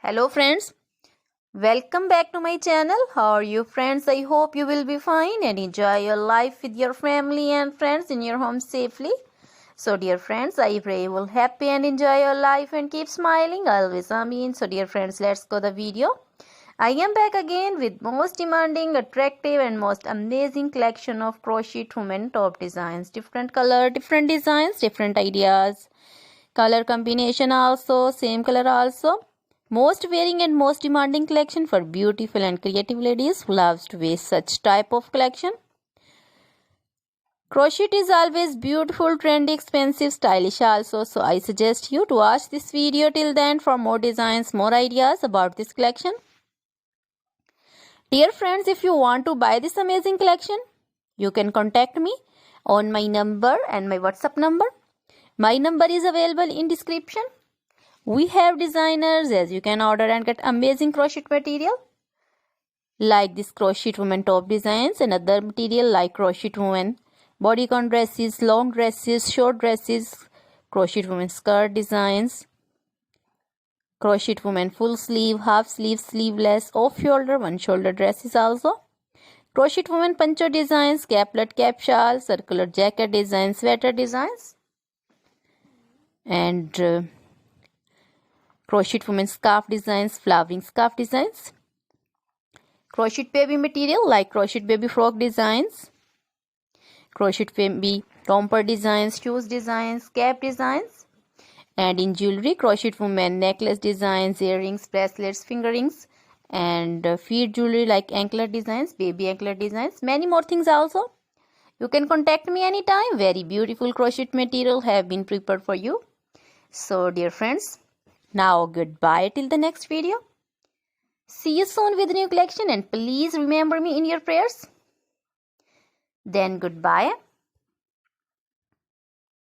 Hello friends, welcome back to my channel. How are you friends? I hope you will be fine and enjoy your life with your family and friends in your home safely. So dear friends, I pray you will happy and enjoy your life and keep smiling always. Amen. So dear friends, let's go the video. I am back again with most demanding, attractive and most amazing collection of crochet women top designs. Different color, different designs, different ideas. Color combination also, same color also. Most wearing and most demanding collection for beautiful and creative ladies who loves to wear such type of collection. Crochet is always beautiful, trendy, expensive, stylish also. So I suggest you to watch this video till then for more designs, more ideas about this collection. Dear friends, if you want to buy this amazing collection, you can contact me on my number and my WhatsApp number. My number is available in description. We have designers as you can order and get amazing crochet material like this crochet woman top designs and other material like crochet woman bodycon dresses, long dresses, short dresses, crochet woman skirt designs, crochet woman full sleeve, half sleeve, sleeveless, off shoulder, one shoulder dresses also, crochet woman poncho designs, caplet, cap shawl, circular jacket designs, sweater designs, and crochet women scarf designs, flowering scarf designs, crochet baby material like crochet baby frock designs, crochet baby romper designs, shoes designs, cap designs, and in jewelry crochet women necklace designs, earrings, bracelets, finger rings, and feet jewelry like anklet designs, baby anklet designs, many more things also. You can contact me anytime. Very beautiful crochet material have been prepared for you. So dear friends, now goodbye till the next video. See you soon with new collection and please remember me in your prayers. Then goodbye.